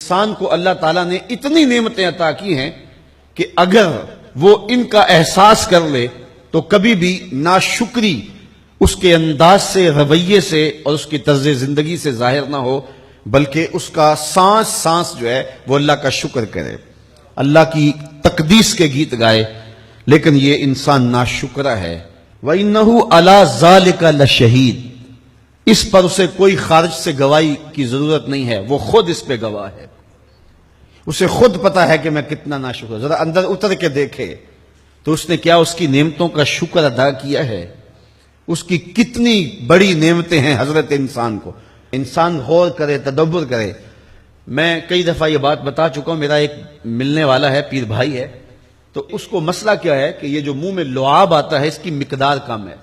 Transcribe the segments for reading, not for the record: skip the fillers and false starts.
انسان کو اللہ تعالیٰ نے اتنی نعمتیں عطا کی ہیں کہ اگر وہ ان کا احساس کر لے تو کبھی بھی ناشکری اس کے انداز سے، رویے سے اور اس کی طرز زندگی سے ظاہر نہ ہو، بلکہ اس کا سانس سانس جو ہے وہ اللہ کا شکر کرے، اللہ کی تقدیس کے گیت گائے۔ لیکن یہ انسان ناشکرہ ہے۔ وَإِنَّهُ عَلَى ذَلِكَ لَشَهِيدٌ، اس پر اسے کوئی خارج سے گواہی کی ضرورت نہیں ہے، وہ خود اس پہ گواہ ہے۔ اسے خود پتا ہے کہ میں کتنا ناشکر، ذرا اندر اتر کے دیکھے تو اس نے کیا اس کی نعمتوں کا شکر ادا کیا ہے؟ اس کی کتنی بڑی نعمتیں ہیں حضرت انسان کو۔ انسان غور کرے، تدبر کرے۔ میں کئی دفعہ یہ بات بتا چکا ہوں، میرا ایک ملنے والا ہے، پیر بھائی ہے، تو اس کو مسئلہ کیا ہے کہ یہ جو منہ میں لعاب آتا ہے اس کی مقدار کم ہے۔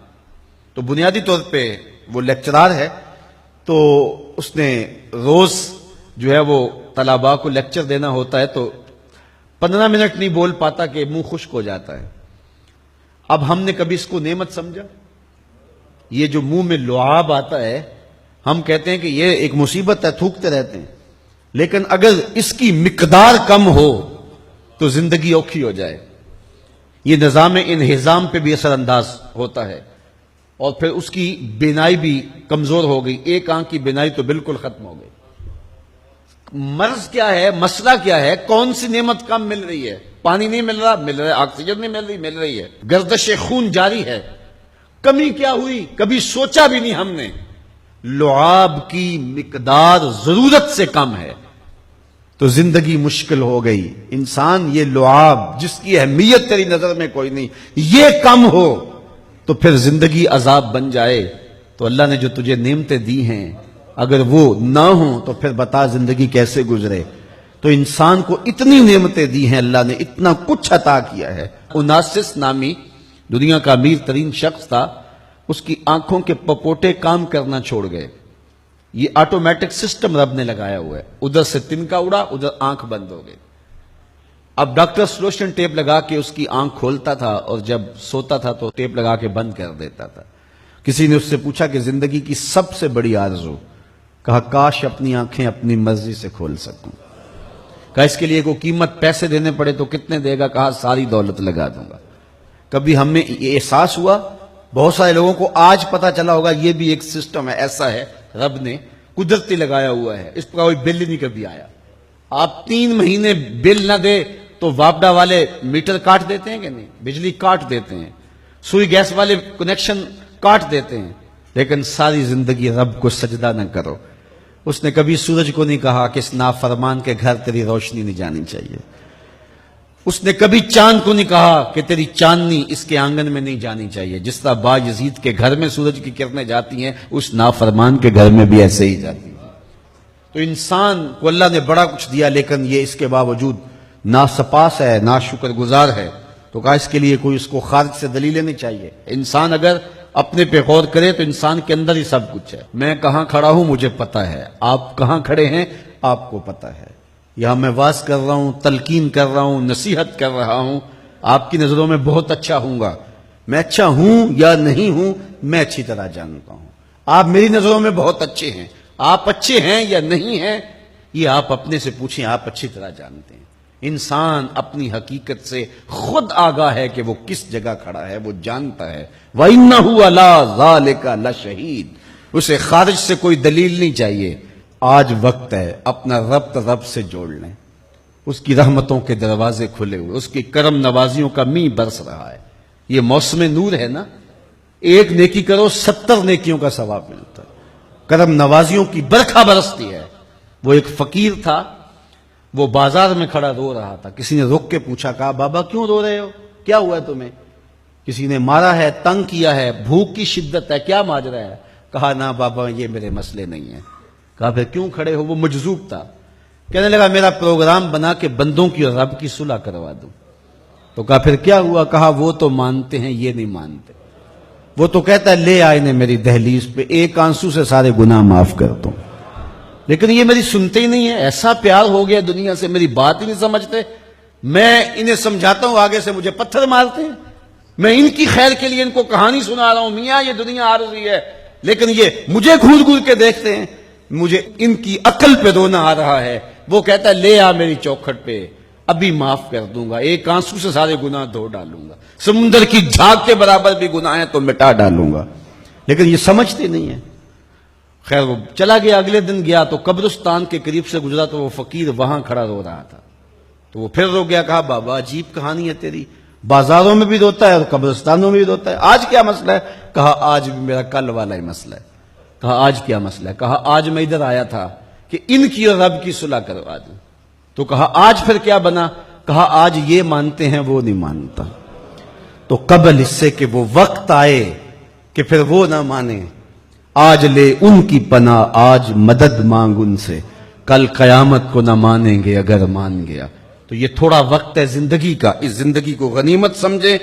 تو بنیادی طور پہ وہ لیکچرار ہے، تو اس نے روز جو ہے وہ طلباء کو لیکچر دینا ہوتا ہے، تو 15 منٹ نہیں بول پاتا کہ منہ خشک ہو جاتا ہے۔ اب ہم نے کبھی اس کو نعمت سمجھا؟ یہ جو منہ میں لعاب آتا ہے، ہم کہتے ہیں کہ یہ ایک مصیبت ہے، تھوکتے رہتے ہیں، لیکن اگر اس کی مقدار کم ہو تو زندگی اوکھی ہو جائے۔ یہ نظام انہضام پہ بھی اثر انداز ہوتا ہے، اور پھر اس کی بینائی بھی کمزور ہو گئی، ایک آنکھ کی بینائی تو بالکل ختم ہو گئی۔ مرض کیا ہے، مسئلہ کیا ہے؟ کون سی نعمت کم مل رہی ہے؟ پانی نہیں مل رہا، مل رہا ہے، آکسیجن نہیں مل رہی، مل رہی ہے، گردش خون جاری ہے۔ کمی کیا ہوئی؟ کبھی سوچا بھی نہیں ہم نے۔ لعاب کی مقدار ضرورت سے کم ہے تو زندگی مشکل ہو گئی۔ انسان یہ لعاب جس کی اہمیت تیری نظر میں کوئی نہیں، یہ کم ہو تو پھر زندگی عذاب بن جائے۔ تو اللہ نے جو تجھے نعمتیں دی ہیں اگر وہ نہ ہوں تو پھر بتا زندگی کیسے گزرے۔ تو انسان کو اتنی نعمتیں دی ہیں اللہ نے، اتنا کچھ عطا کیا ہے۔ اوناسس نامی دنیا کا امیر ترین شخص تھا، اس کی آنکھوں کے پپوٹے کام کرنا چھوڑ گئے۔ یہ آٹومیٹک سسٹم رب نے لگایا ہوا ہے، ادھر سے تنکا اڑا، ادھر آنکھ بند ہو گئی۔ اب ڈاکٹر سلوشن ٹیپ لگا کے اس کی آنکھ کھولتا تھا اور جب سوتا تھا تو ٹیپ لگا کے بند کر دیتا تھا۔ کسی نے اس سے پوچھا کہ زندگی کی سب سے بڑی آرزو؟ کہا کاش اپنی آنکھیں اپنی مرضی سے کھول سکوں۔ کہا اس کے لیے کوئی قیمت پیسے دینے پڑے تو کتنے دے گا؟ کہا ساری دولت لگا دوں گا۔ کبھی ہمیں یہ احساس ہوا؟ بہت سارے لوگوں کو آج پتا چلا ہوگا یہ بھی ایک سسٹم ہے، ایسا ہے، رب نے قدرتی لگایا ہوا ہے، اس پر کوئی بل ہی نہیں کبھی آیا۔ آپ 3 مہینے بل نہ دے تو واپڈا والے میٹر کاٹ دیتے ہیں کہ نہیں؟ بجلی کاٹ دیتے ہیں، سوئی گیس والے کنیکشن کاٹ دیتے ہیں، لیکن ساری زندگی رب کو سجدہ نہ کرو۔ اس نے کبھی سورج کو نہیں کہا کہ اس نافرمان کے گھر تیری روشنی نہیں جانی چاہیے۔ اس نے کبھی چاند کو نہیں کہا کہ تیری چاندنی اس کے آنگن میں نہیں جانی چاہیے۔ جس طرح با یزید کے گھر میں سورج کی کرنیں جاتی ہیں، اس نافرمان کے گھر میں بھی ایسے ہی جاتی ہیں۔ تو انسان کو اللہ نے بڑا کچھ دیا، لیکن یہ اس کے باوجود ناسپاس ہے، ناشکر گزار ہے۔ تو کہا اس کے لیے کوئی اس کو خارج سے دلیلیں نہیں چاہیے۔ انسان اگر اپنے پہ غور کرے تو انسان کے اندر ہی سب کچھ ہے۔ میں کہاں کھڑا ہوں مجھے پتا ہے، آپ کہاں کھڑے ہیں آپ کو پتا ہے۔ یہاں میں واز کر رہا ہوں، تلقین کر رہا ہوں، نصیحت کر رہا ہوں، آپ کی نظروں میں بہت اچھا ہوں گا۔ میں اچھا ہوں یا نہیں ہوں میں اچھی طرح جانتا ہوں۔ آپ میری نظروں میں بہت اچھے ہیں، آپ اچھے ہیں یا نہیں ہیں یہ آپ اپنے سے پوچھیں، آپ اچھی طرح جانتے ہیں۔ انسان اپنی حقیقت سے خود آگاہ ہے کہ وہ کس جگہ کھڑا ہے، وہ جانتا ہے۔ وَإِنَّهُ عَلَى ذَلِكَ لَشَهِيدٌ، اسے خارج سے کوئی دلیل نہیں چاہیے۔ آج وقت ہے اپنا ربط رب سے جوڑ لیں۔ اس کی رحمتوں کے دروازے کھلے ہوئے، اس کی کرم نوازیوں کا می برس رہا ہے۔ یہ موسم نور ہے نا، ایک نیکی کرو 70 نیکیوں کا ثواب ملتا ہے۔ کرم نوازیوں کی برکھا برستی ہے۔ وہ ایک فقیر تھا، وہ بازار میں کھڑا رو رہا تھا۔ کسی نے رک کے پوچھا، کہا بابا کیوں رو رہے ہو، کیا ہوا ہے تمہیں؟ کسی نے مارا ہے، تنگ کیا ہے، بھوک کی شدت ہے، کیا ماجرا ہے؟ کہا نہ بابا یہ میرے مسئلے نہیں ہیں۔ کہا پھر کیوں کھڑے ہو؟ وہ مجذوب تھا، کہنے لگا میرا پروگرام بنا کے بندوں کی اور رب کی صلح کروا دوں۔ تو کہا پھر کیا ہوا؟ کہا وہ تو مانتے ہیں یہ نہیں مانتے۔ وہ تو کہتا ہے لے آئے نے میری دہلیز پہ، ایک آنسو سے سارے گناہ معاف کر دوں، لیکن یہ میری سنتے ہی نہیں ہے۔ ایسا پیار ہو گیا دنیا سے، میری بات ہی نہیں سمجھتے۔ میں انہیں سمجھاتا ہوں، آگے سے مجھے پتھر مارتے ہیں۔ میں ان کی خیر کے لیے ان کو کہانی سنا رہا ہوں، میاں یہ دنیا عارضی ہے، لیکن یہ مجھے گھور گھور کے دیکھتے ہیں۔ مجھے ان کی عقل پہ رونا آ رہا ہے وہ کہتا ہے لے آ میری چوکھٹ پہ، ابھی معاف کر دوں گا، ایک آنسو سے سارے گناہ دھو ڈالوں گا، سمندر کی جھاگ کے برابر بھی گناہ ہیں تو مٹا ڈالوں گا. لیکن یہ سمجھتے نہیں ہیں. خیر وہ چلا گیا. اگلے دن گیا تو قبرستان کے قریب سے گزرا تو وہ فقیر وہاں کھڑا رو رہا تھا. تو وہ پھر رو گیا. کہا بابا عجیب کہانی ہے تیری، بازاروں میں بھی روتا ہے اور قبرستانوں میں بھی روتا ہے، آج کیا مسئلہ ہے؟ کہا آج بھی میرا کل والا ہی مسئلہ ہے. کہا آج کیا مسئلہ ہے؟ کہا آج میں ادھر آیا تھا کہ ان کی اور رب کی صلح کروا دوں. تو کہا آج پھر کیا بنا؟ کہا آج یہ مانتے ہیں وہ نہیں مانتا. تو قبل اس سے کہ وہ وقت آئے کہ پھر وہ نہ مانے، آج لے ان کی پناہ، آج مدد مانگ ان سے، کل قیامت کو نہ مانیں گے اگر مان گیا. تو یہ تھوڑا وقت ہے زندگی کا، اس زندگی کو غنیمت سمجھیں.